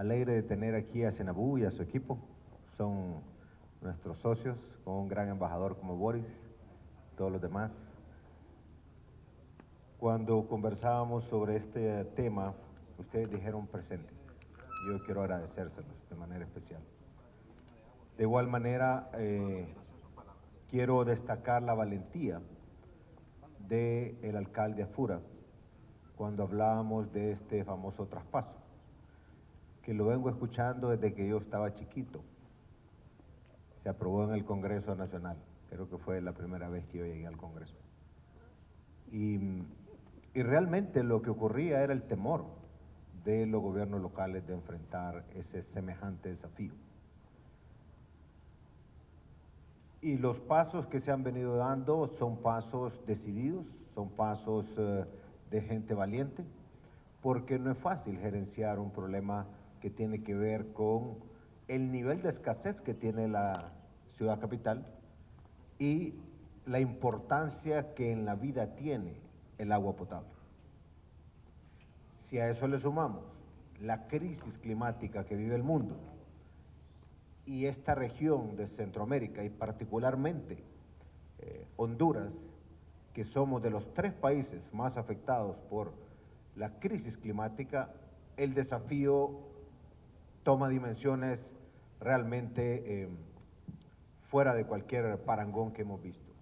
Alegre de tener aquí a Cenabú y a su equipo. Son nuestros socios, con un gran embajador como Boris, todos los demás. Cuando conversábamos sobre este tema, ustedes dijeron presente. Yo quiero agradecérselos de manera especial. De igual manera, quiero destacar la valentía del alcalde Afura cuando hablábamos de este famoso traspaso, que lo vengo escuchando desde que yo estaba chiquito. Se aprobó en el Congreso Nacional, creo que fue la primera vez que yo llegué al Congreso. Y realmente lo que ocurría era el temor de los gobiernos locales de enfrentar ese semejante desafío. Y los pasos que se han venido dando son pasos decididos, son pasos de gente valiente, porque no es fácil gerenciar un problema que tiene que ver con el nivel de escasez que tiene la ciudad capital y la importancia que en la vida tiene el agua potable. Si a eso le sumamos la crisis climática que vive el mundo y esta región de Centroamérica y particularmente Honduras, que somos de los 3 países más afectados por la crisis climática, el desafío toma dimensiones realmente fuera de cualquier parangón que hemos visto.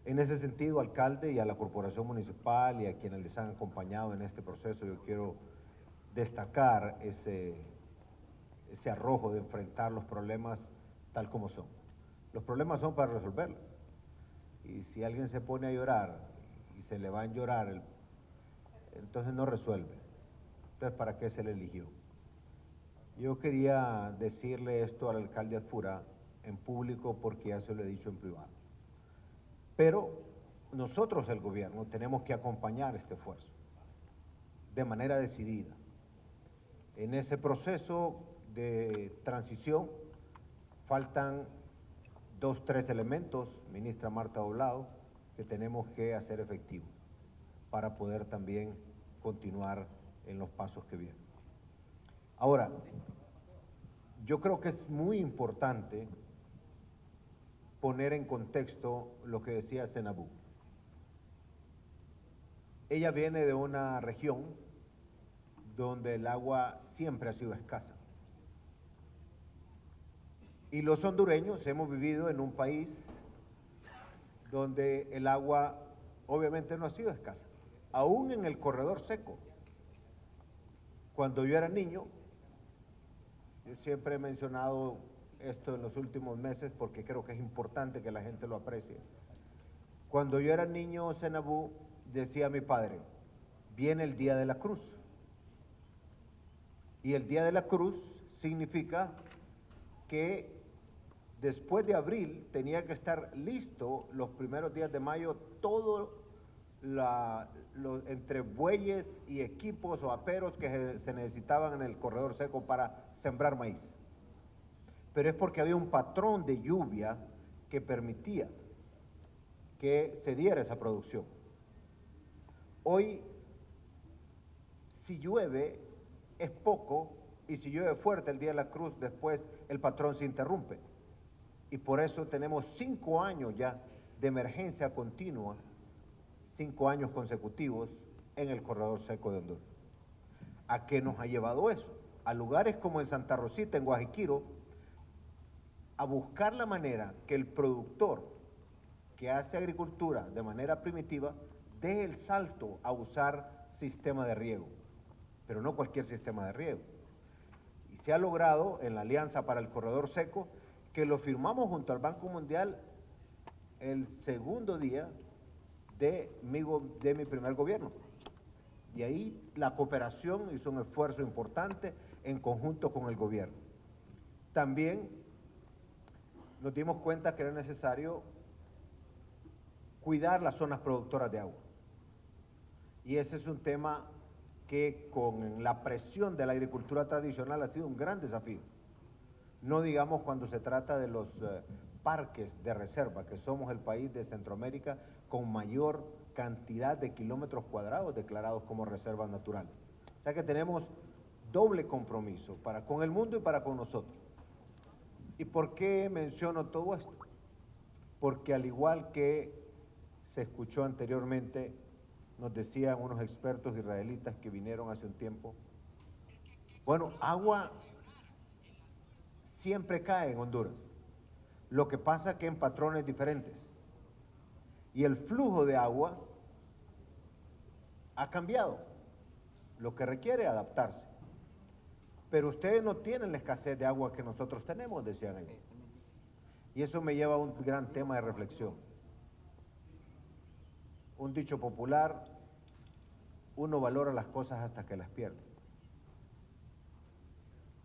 En ese sentido, alcalde, y a la corporación municipal y a quienes les han acompañado en este proceso, yo quiero destacar ese arrojo de enfrentar los problemas tal como son. Los problemas son para resolverlos. Y si alguien se pone a llorar y se le va a llorar, entonces no resuelve. Entonces, ¿para qué se le eligió? Yo quería decirle esto al alcalde Afura en público porque ya se lo he dicho en privado. Pero nosotros, el gobierno, tenemos que acompañar este esfuerzo de manera decidida. En ese proceso de transición faltan 2, 3 elementos, ministra Marta Doblado, que tenemos que hacer efectivos para poder también continuar en los pasos que vienen. Ahora, yo creo que es muy importante poner en contexto lo que decía Cenabú. Ella viene de una región donde el agua siempre ha sido escasa. Y los hondureños hemos vivido en un país donde el agua obviamente no ha sido escasa, aún en el corredor seco. Cuando yo era niño, yo siempre he mencionado esto en los últimos meses porque creo que es importante que la gente lo aprecie. Cuando yo era niño, Cenabú, decía mi padre, viene el Día de la Cruz. Y el Día de la Cruz significa que después de abril tenía que estar listo los primeros días de mayo todo entre bueyes y equipos o aperos que se necesitaban en el corredor seco para sembrar maíz. Pero es porque había un patrón de lluvia que permitía que se diera esa producción. Hoy, si llueve, es poco, y si llueve fuerte el Día de la Cruz, después el patrón se interrumpe. Y por eso tenemos 5 años ya de emergencia continua, 5 años consecutivos en el corredor seco de Honduras. ¿A qué nos ha llevado eso? A lugares como en Santa Rosita, en Guajiquiro, a buscar la manera que el productor que hace agricultura de manera primitiva dé el salto a usar sistema de riego, pero no cualquier sistema de riego. Y se ha logrado en la Alianza para el Corredor Seco, que lo firmamos junto al Banco Mundial el segundo día de mi primer gobierno. Y ahí la cooperación hizo un esfuerzo importante en conjunto con el gobierno. También nos dimos cuenta que era necesario cuidar las zonas productoras de agua. Y ese es un tema que con la presión de la agricultura tradicional ha sido un gran desafío. No digamos cuando se trata de los parques de reserva, que somos el país de Centroamérica con mayor cantidad de kilómetros cuadrados declarados como reservas naturales. O sea que tenemos doble compromiso para con el mundo y para con nosotros. ¿Y por qué menciono todo esto? Porque al igual que se escuchó anteriormente, nos decían unos expertos israelitas que vinieron hace un tiempo, bueno, agua siempre cae en Honduras. Lo que pasa es que en patrones diferentes. Y el flujo de agua ha cambiado, lo que requiere adaptarse. Pero ustedes no tienen la escasez de agua que nosotros tenemos, decían ellos. Y eso me lleva a un gran tema de reflexión. Un dicho popular, uno valora las cosas hasta que las pierde.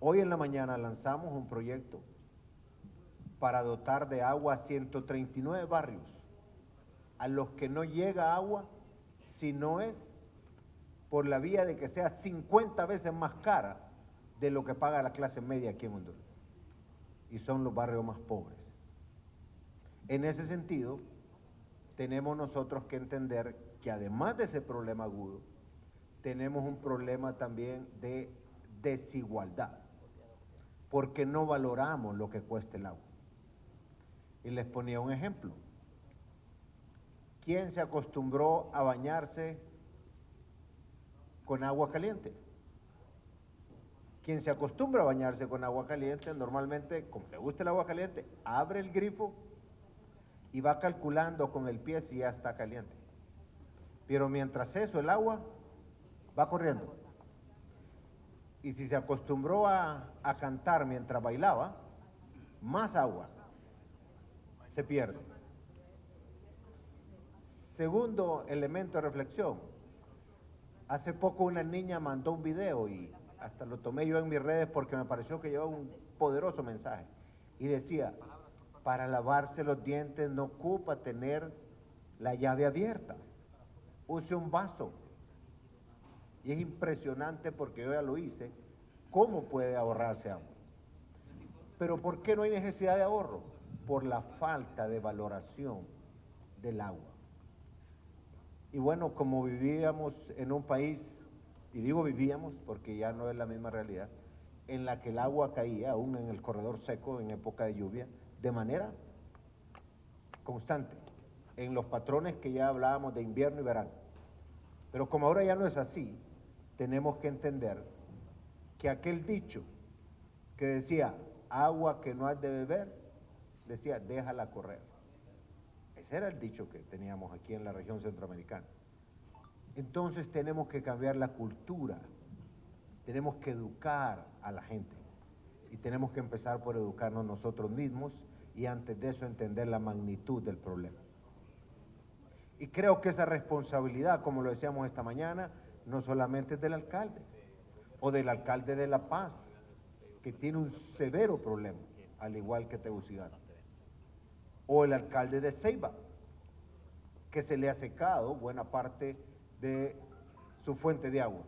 Hoy en la mañana lanzamos un proyecto para dotar de agua a 139 barrios a los que no llega agua si no es por la vía de que sea 50 veces más cara de lo que paga la clase media aquí en Honduras. Y son los barrios más pobres. En ese sentido, tenemos nosotros que entender que además de ese problema agudo, tenemos un problema también de desigualdad, porque no valoramos lo que cuesta el agua. Y les ponía un ejemplo. ¿Quién se acostumbró a bañarse con agua caliente? Quien se acostumbra a bañarse con agua caliente, normalmente, como le gusta el agua caliente, abre el grifo y va calculando con el pie si ya está caliente. Pero mientras eso, el agua va corriendo. Y si se acostumbró a cantar mientras bailaba, más agua se pierde. Segundo elemento de reflexión. Hace poco una niña mandó un video y hasta lo tomé yo en mis redes porque me pareció que llevaba un poderoso mensaje. Y decía, para lavarse los dientes no ocupa tener la llave abierta. Use un vaso. Y es impresionante porque yo ya lo hice, cómo puede ahorrarse agua. Pero ¿por qué no hay necesidad de ahorro? Por la falta de valoración del agua. Y bueno, como vivíamos en un país, y digo vivíamos porque ya no es la misma realidad, en la que el agua caía, aún en el corredor seco, en época de lluvia, de manera constante, en los patrones que ya hablábamos de invierno y verano. Pero como ahora ya no es así, tenemos que entender que aquel dicho que decía, agua que no has de beber, decía, déjala correr. Ese era el dicho que teníamos aquí en la región centroamericana. Entonces tenemos que cambiar la cultura, tenemos que educar a la gente y tenemos que empezar por educarnos nosotros mismos y antes de eso entender la magnitud del problema. Y creo que esa responsabilidad, como lo decíamos esta mañana, no solamente es del alcalde o del alcalde de La Paz, que tiene un severo problema, al igual que Tegucigalpa, o el alcalde de Ceiba, que se le ha secado buena parte de su fuente de agua.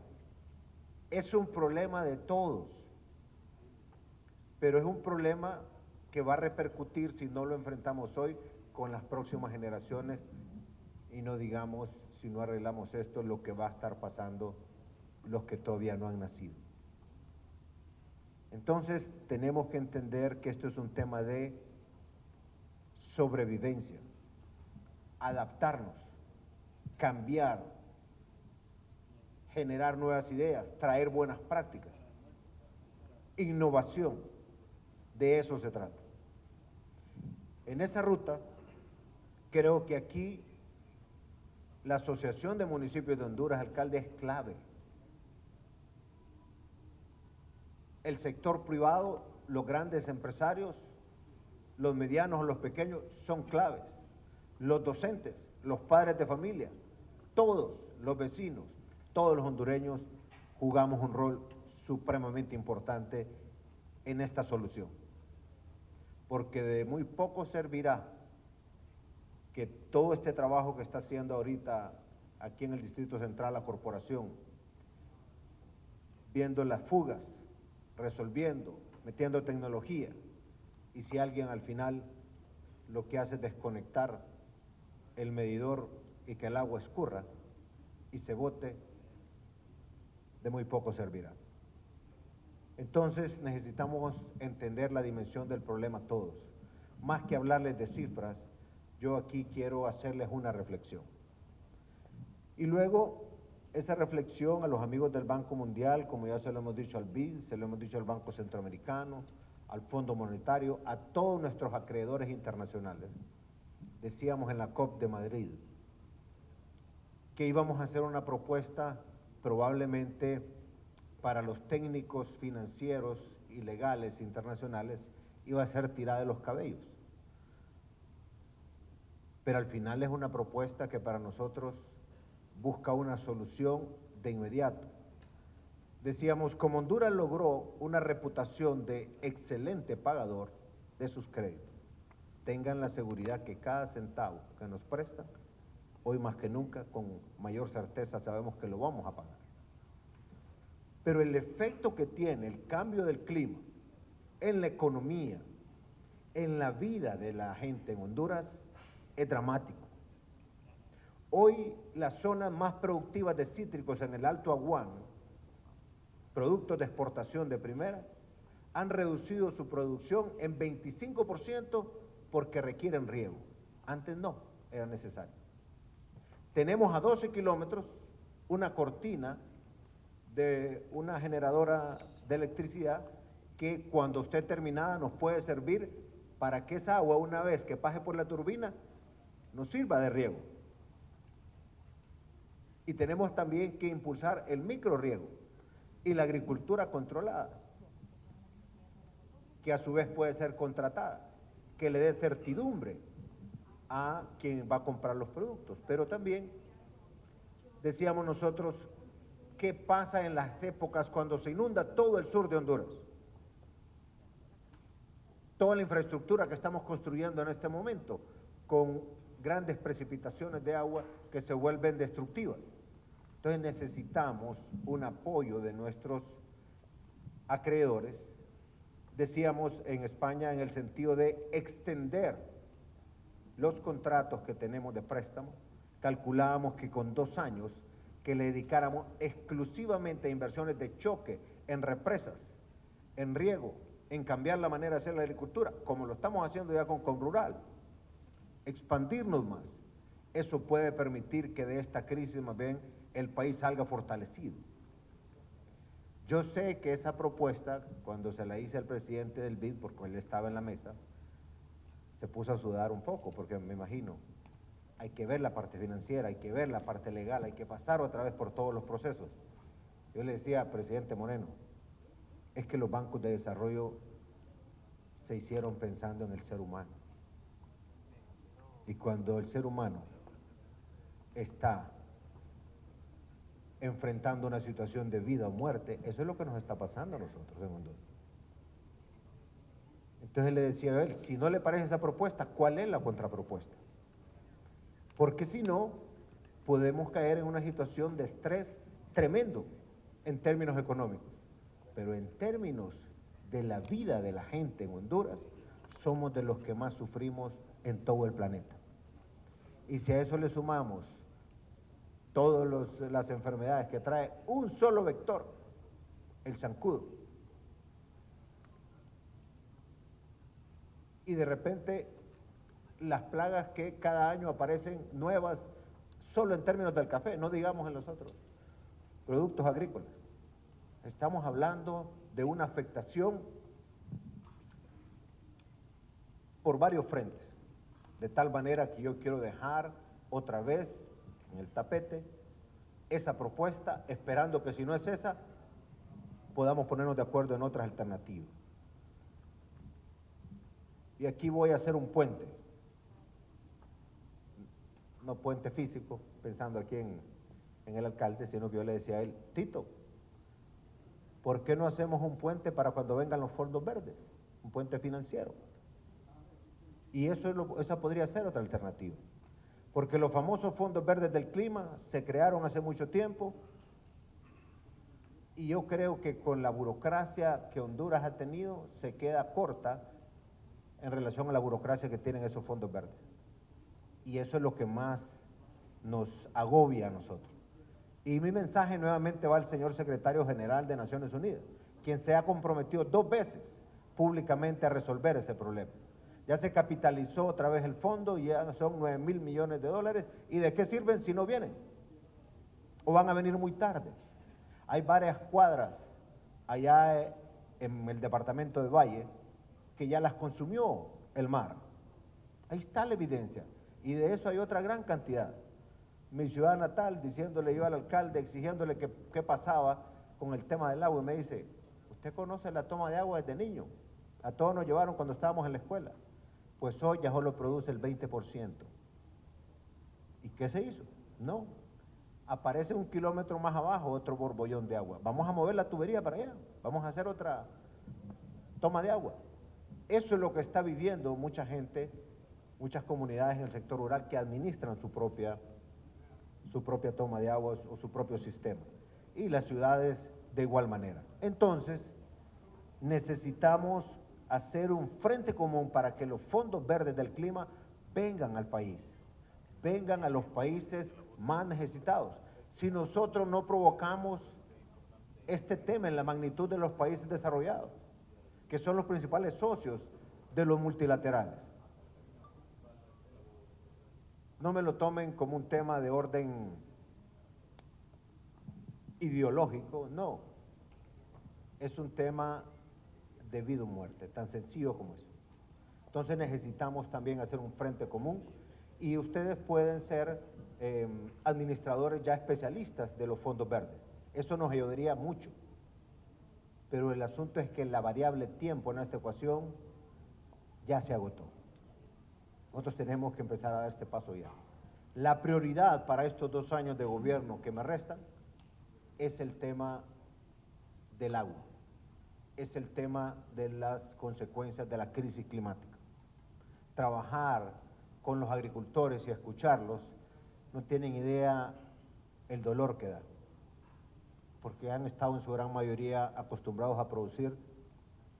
Es un problema de todos, pero es un problema que va a repercutir si no lo enfrentamos hoy con las próximas generaciones y no digamos, si no arreglamos esto, lo que va a estar pasando los que todavía no han nacido. Entonces tenemos que entender que esto es un tema de sobrevivencia, adaptarnos, cambiar, generar nuevas ideas, traer buenas prácticas, innovación, de eso se trata. En esa ruta, creo que aquí la Asociación de Municipios de Honduras, alcalde, es clave. El sector privado, los grandes empresarios, los medianos o los pequeños son claves. Los docentes, los padres de familia, todos los vecinos, todos los hondureños jugamos un rol supremamente importante en esta solución. Porque de muy poco servirá que todo este trabajo que está haciendo ahorita aquí en el Distrito Central la corporación, viendo las fugas, resolviendo, metiendo tecnología, y si alguien al final lo que hace es desconectar el medidor y que el agua escurra y se bote, de muy poco servirá. Entonces necesitamos entender la dimensión del problema todos. Más que hablarles de cifras, yo aquí quiero hacerles una reflexión. Y luego, esa reflexión a los amigos del Banco Mundial, como ya se lo hemos dicho al BID, se lo hemos dicho al Banco Centroamericano, al Fondo Monetario, a todos nuestros acreedores internacionales. Decíamos en la COP de Madrid que íbamos a hacer una propuesta probablemente para los técnicos financieros y legales internacionales, iba a ser tirada de los cabellos. Pero al final es una propuesta que para nosotros busca una solución de inmediato. Decíamos, como Honduras logró una reputación de excelente pagador de sus créditos, tengan la seguridad que cada centavo que nos prestan, hoy más que nunca, con mayor certeza sabemos que lo vamos a pagar. Pero el efecto que tiene el cambio del clima en la economía, en la vida de la gente en Honduras, es dramático. Hoy las zonas más productivas de cítricos en el Alto Aguán, productos de exportación de primera, han reducido su producción en 25% porque requieren riego. Antes no, era necesario. Tenemos a 12 kilómetros una cortina de una generadora de electricidad que cuando esté terminada nos puede servir para que esa agua, una vez que pase por la turbina, nos sirva de riego. Y tenemos también que impulsar el microrriego y la agricultura controlada, que a su vez puede ser contratada, que le dé certidumbre a quien va a comprar los productos. Pero también decíamos nosotros, ¿qué pasa en las épocas cuando se inunda todo el sur de Honduras? Toda la infraestructura que estamos construyendo en este momento, con grandes precipitaciones de agua que se vuelven destructivas. Entonces necesitamos un apoyo de nuestros acreedores, decíamos en España, en el sentido de extender los contratos que tenemos de préstamo. Calculábamos que con 2 años que le dedicáramos exclusivamente a inversiones de choque en represas, en riego, en cambiar la manera de hacer la agricultura, como lo estamos haciendo ya con Rural, expandirnos más. Eso puede permitir que de esta crisis más bien el país salga fortalecido. Yo sé que esa propuesta, cuando se la hice al presidente del BID, porque él estaba en la mesa, se puso a sudar un poco, porque me imagino, hay que ver la parte financiera, hay que ver la parte legal, hay que pasar otra vez por todos los procesos. Yo le decía, presidente Moreno, es que los bancos de desarrollo se hicieron pensando en el ser humano. Y cuando el ser humano está enfrentando una situación de vida o muerte, eso es lo que nos está pasando a nosotros en Honduras. Entonces le decía a él, si no le parece esa propuesta, ¿cuál es la contrapropuesta? Porque si no, podemos caer en una situación de estrés tremendo en términos económicos, pero en términos de la vida de la gente en Honduras, somos de los que más sufrimos en todo el planeta. Y si a eso le sumamos todas las enfermedades que trae un solo vector, el zancudo, y de repente las plagas que cada año aparecen nuevas, solo en términos del café, no digamos en los otros productos agrícolas. Estamos hablando de una afectación por varios frentes, de tal manera que yo quiero dejar otra vez en el tapete esa propuesta, esperando que si no es esa, podamos ponernos de acuerdo en otras alternativas. Y aquí voy a hacer un puente, no puente físico, pensando aquí en el alcalde, sino que yo le decía a él, Tito, ¿por qué no hacemos un puente para cuando vengan los fondos verdes? Un puente financiero. Y esa podría ser otra alternativa. Porque los famosos fondos verdes del clima se crearon hace mucho tiempo y yo creo que con la burocracia que Honduras ha tenido se queda corta en relación a la burocracia que tienen esos fondos verdes. Y eso es lo que más nos agobia a nosotros. Y mi mensaje nuevamente va al señor secretario general de Naciones Unidas. quien se ha comprometido 2 veces públicamente a resolver ese problema. Ya se capitalizó otra vez el fondo y ya son 9.000 millones de dólares. ¿Y de qué sirven si no vienen? ¿O van a venir muy tarde? Hay varias cuadras allá en el departamento de Valle que ya las consumió el mar. Ahí está la evidencia. Y de eso hay otra gran cantidad. Mi ciudad natal, diciéndole yo al alcalde, exigiéndole qué pasaba con el tema del agua, y me dice, ¿usted conoce la toma de agua desde niño? A todos nos llevaron cuando estábamos en la escuela. Pues hoy ya solo produce el 20%. ¿Y qué se hizo? No. Aparece 1 kilómetro más abajo otro borbollón de agua. Vamos a mover la tubería para allá. Vamos a hacer otra toma de agua. Eso es lo que está viviendo mucha gente, muchas comunidades en el sector rural que administran su propia toma de agua o su propio sistema. Y las ciudades de igual manera. Entonces, necesitamos hacer un frente común para que los fondos verdes del clima vengan al país, vengan a los países más necesitados. Si nosotros no provocamos este tema en la magnitud de los países desarrollados, que son los principales socios de los multilaterales. No me lo tomen como un tema de orden ideológico, no. Es un tema de vida o muerte, tan sencillo como eso. Entonces necesitamos también hacer un frente común y ustedes pueden ser administradores ya especialistas de los fondos verdes. Eso nos ayudaría mucho. Pero el asunto es que la variable tiempo en esta ecuación ya se agotó. Nosotros tenemos que empezar a dar este paso ya. La prioridad para estos 2 años de gobierno que me restan es el tema del agua, es el tema de las consecuencias de la crisis climática. Trabajar con los agricultores y escucharlos, no tienen idea el dolor que da, porque han estado en su gran mayoría acostumbrados a producir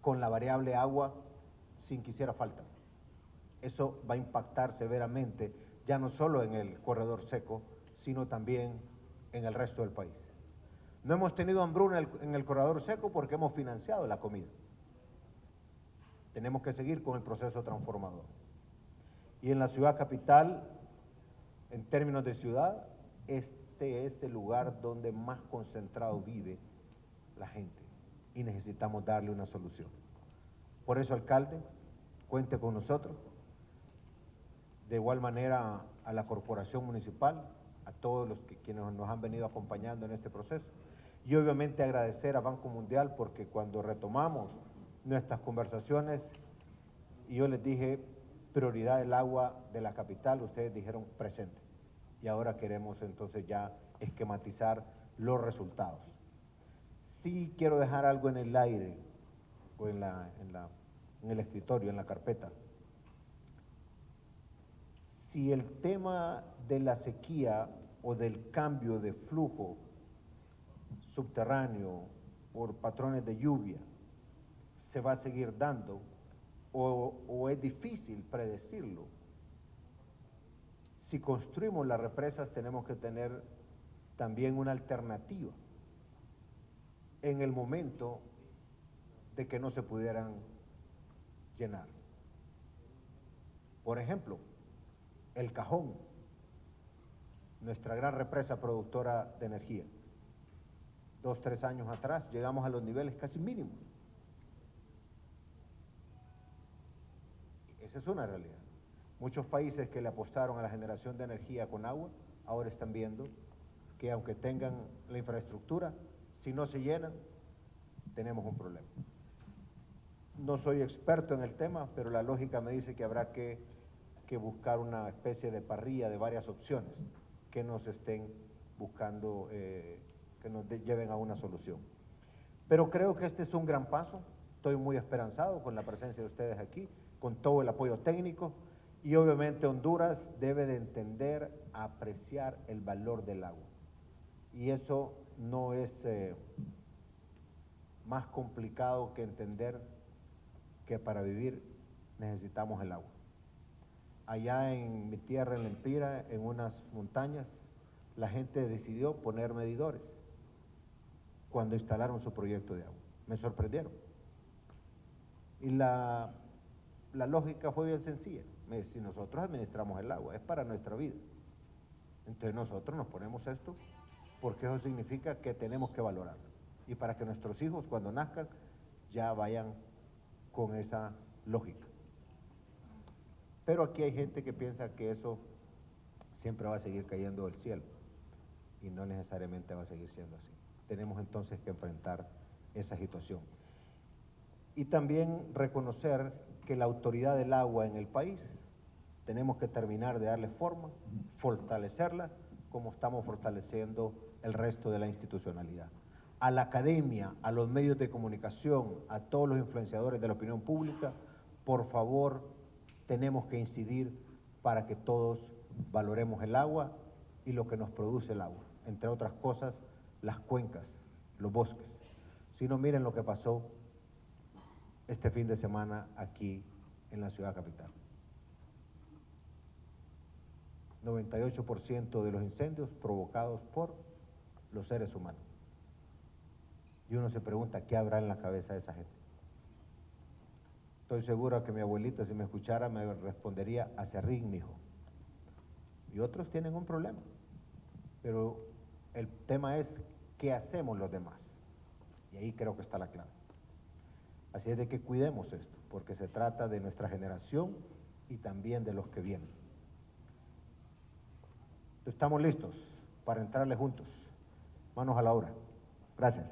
con la variable agua sin que hiciera falta. Eso va a impactar severamente, ya no solo en el corredor seco, sino también en el resto del país. No hemos tenido hambruna en el corredor seco porque hemos financiado la comida. Tenemos que seguir con el proceso transformador. Y en la ciudad capital, en términos de ciudad, este es el lugar donde más concentrado vive la gente y necesitamos darle una solución. Por eso, alcalde, cuente con nosotros. De igual manera a la corporación municipal, a todos los quienes nos han venido acompañando en este proceso. Y obviamente agradecer a Banco Mundial porque cuando retomamos nuestras conversaciones y yo les dije prioridad del agua de la capital, ustedes dijeron presente. Y ahora queremos entonces ya esquematizar los resultados. Sí quiero dejar algo en el aire o en el escritorio, en la carpeta. Si el tema de la sequía o del cambio de flujo subterráneo por patrones de lluvia se va a seguir dando o es difícil predecirlo, si construimos las represas tenemos que tener también una alternativa en el momento de que no se pudieran llenar. Por ejemplo, El Cajón, nuestra gran represa productora de energía. 2, 3 años atrás llegamos a los niveles casi mínimos. Esa es una realidad. Muchos países que le apostaron a la generación de energía con agua, ahora están viendo que aunque tengan la infraestructura, si no se llenan, tenemos un problema. No soy experto en el tema, pero la lógica me dice que habrá que buscar una especie de parrilla de varias opciones que nos estén buscando, que nos lleven a una solución. Pero creo que este es un gran paso, estoy muy esperanzado con la presencia de ustedes aquí, con todo el apoyo técnico, y obviamente Honduras debe de entender, apreciar el valor del agua. Y eso no es más complicado que entender que para vivir necesitamos el agua. Allá en mi tierra, en Lempira, en unas montañas, la gente decidió poner medidores cuando instalaron su proyecto de agua. Me sorprendieron. Y la lógica fue bien sencilla. Si nosotros administramos el agua, es para nuestra vida. Entonces nosotros nos ponemos esto porque eso significa que tenemos que valorarlo. Y para que nuestros hijos cuando nazcan ya vayan con esa lógica. Pero aquí hay gente que piensa que eso siempre va a seguir cayendo del cielo y no necesariamente va a seguir siendo así. Tenemos entonces que enfrentar esa situación. Y también reconocer que la autoridad del agua en el país tenemos que terminar de darle forma, fortalecerla, como estamos fortaleciendo el resto de la institucionalidad. A la academia, a los medios de comunicación, a todos los influenciadores de la opinión pública, por favor, tenemos que incidir para que todos valoremos el agua y lo que nos produce el agua, entre otras cosas, las cuencas, los bosques. Si no, miren lo que pasó este fin de semana aquí en la ciudad capital. 98% de los incendios provocados por los seres humanos. Y uno se pregunta, ¿qué habrá en la cabeza de esa gente? Estoy seguro que mi abuelita, si me escuchara, me respondería, acerrín, mijo. Y otros tienen un problema. Pero el tema es, ¿qué hacemos los demás? Y ahí creo que está la clave. Así es de que cuidemos esto, porque se trata de nuestra generación y también de los que vienen. Estamos listos para entrarle juntos. Manos a la obra. Gracias.